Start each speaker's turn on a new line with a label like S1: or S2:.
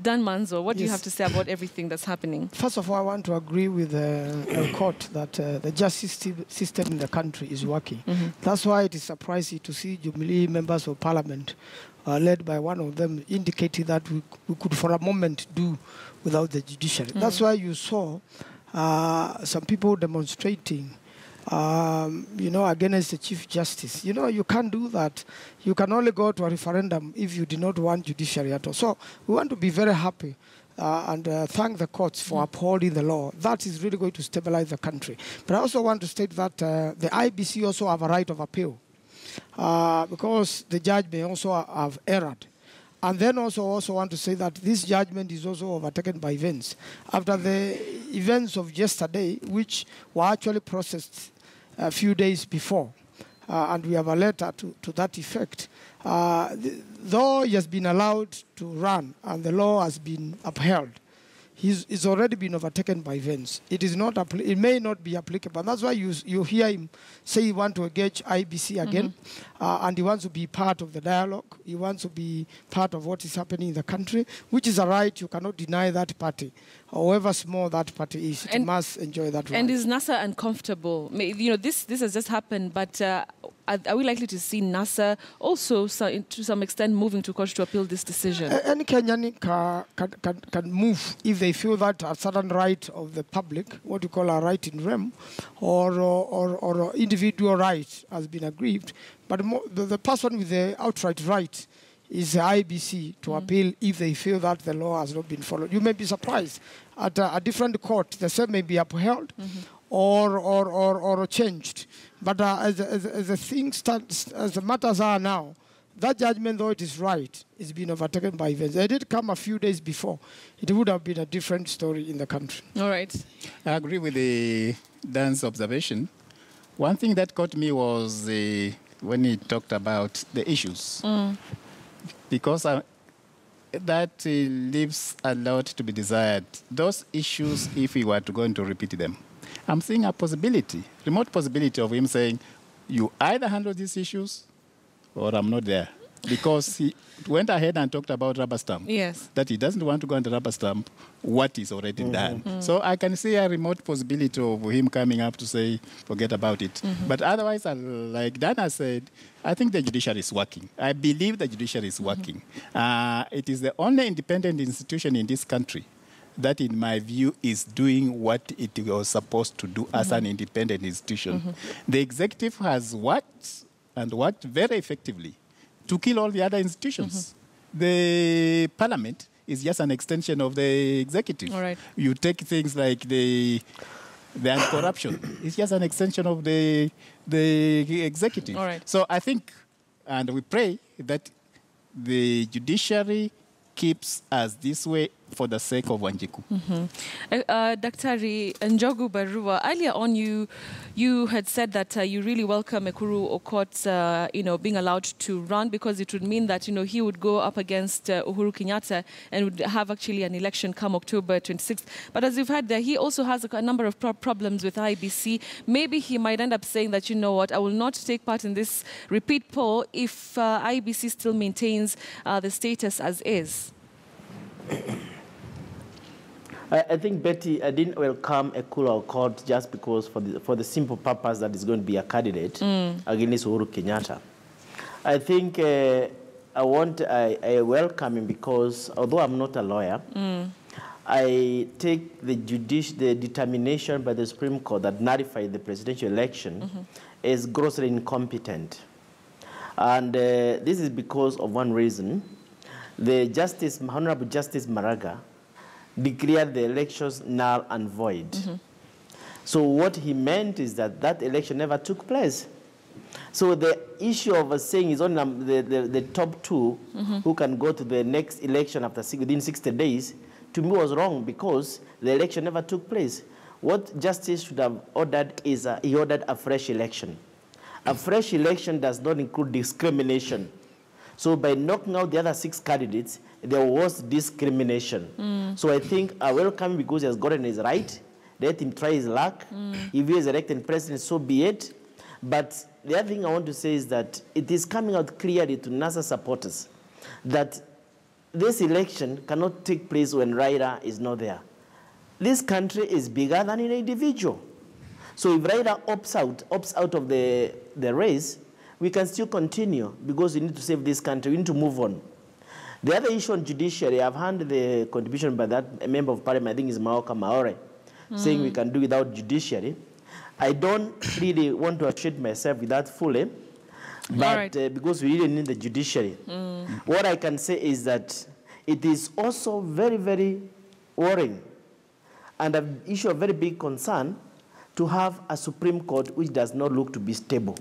S1: Dan Manzo, what do you
S2: Yes.
S1: have to say about everything that's happening?
S2: First of all, I want to agree with the court that the justice system in the country is working. That's why it is surprising to see Jubilee members of parliament, led by one of them, indicating that we could for a moment do without the judiciary. That's why you saw some people demonstrating against the Chief Justice. You can't do that. You can only go to a referendum if you do not want judiciary at all. So we want to be very happy and thank the courts for upholding the law. That is really going to stabilize the country. But I also want to state that the IBC also have a right of appeal because the judge may also have erred. And then also want to say that this judgment is also overtaken by events. After the events of yesterday, which were actually processed a few days before, and we have a letter to that effect, though he has been allowed to run and the law has been upheld, he's already been overtaken by events. It may not be applicable. And that's why you hear him say he wants to engage IBC again, and he wants to be part of the dialogue. He wants to be part of what is happening in the country, which is a right. You cannot deny that party. However small that party is, it must enjoy that right.
S1: And is NASA uncomfortable? This has just happened, but are we likely to see NASA also, to some extent, moving to court to appeal this decision?
S2: Any Kenyan can move if they feel that a certain right of the public, what you call a right in rem, or individual right has been aggrieved. But the person with the outright right is the IBC to appeal if they feel that the law has not been followed. You may be surprised. At a different court, the same may be upheld or changed. But as the things as the matters are now, that judgment, though it is right, is being overtaken by events. It did come a few days before. It would have been a different story in the country.
S1: All right.
S3: I agree with Dan's observation. One thing that caught me was when he talked about the issues. Because that leaves a lot to be desired. Those issues, if we were to go into repeat them, I'm seeing a possibility, remote possibility of him saying, you either handle these issues or I'm not there. Because he went ahead and talked about rubber stamp.
S1: Yes.
S3: That he doesn't want to go under rubber stamp what is already done. So I can see a remote possibility of him coming up to say, forget about it. But otherwise, like Dana said, I think the judiciary is working. I believe the judiciary is working. It is the only independent institution in this country that, in my view, is doing what it was supposed to do as an independent institution. The executive has worked and worked very effectively to kill all the other institutions. The parliament is just an extension of the executive.
S1: All right.
S3: You take things like the anti-corruption. It's just an extension of the executive.
S1: All right.
S3: So I think, and we pray that the judiciary keeps us this way for the sake of Wanjiku.
S1: Daktari Njogu Barua, earlier on you had said that you really welcome Ekuru Aukot, being allowed to run because it would mean that, he would go up against Uhuru Kenyatta and would have actually an election come October 26th. But as you've heard there, he also has a number of problems with IBC. Maybe he might end up saying that, you know what, I will not take part in this repeat poll if IBC still maintains the status as is.
S4: I think, Betty, I didn't welcome Ekuru Aukot just because for the simple purpose that he's going to be a candidate against Uhuru Kenyatta. I think I welcome him because, although I'm not a lawyer, I take the determination by the Supreme Court that nullified the presidential election as grossly incompetent. And this is because of one reason. The Honorable Justice Maraga declared the elections null and void. So what he meant is that election never took place. So the issue of saying is only the top two who can go to the next election within 60 days, to me was wrong because the election never took place. What justice should have ordered is he ordered a fresh election. A fresh election does not include discrimination. So by knocking out the other 6 candidates, there was discrimination. So I think I welcome him because he has gotten his right. Let him try his luck. If he is elected president, so be it. But the other thing I want to say is that it is coming out clearly to NASA supporters that this election cannot take place when Raila is not there. This country is bigger than an individual. So if Raila opts out of the race, we can still continue because we need to save this country. We need to move on. The other issue on judiciary, I've heard the contribution by that member of parliament, I think is Maoka Maore, saying we can do without judiciary. I don't really want to associate myself with that fully, but because we really need the judiciary. What I can say is that it is also very, very worrying and an issue of very big concern to have a Supreme Court which does not look to be stable.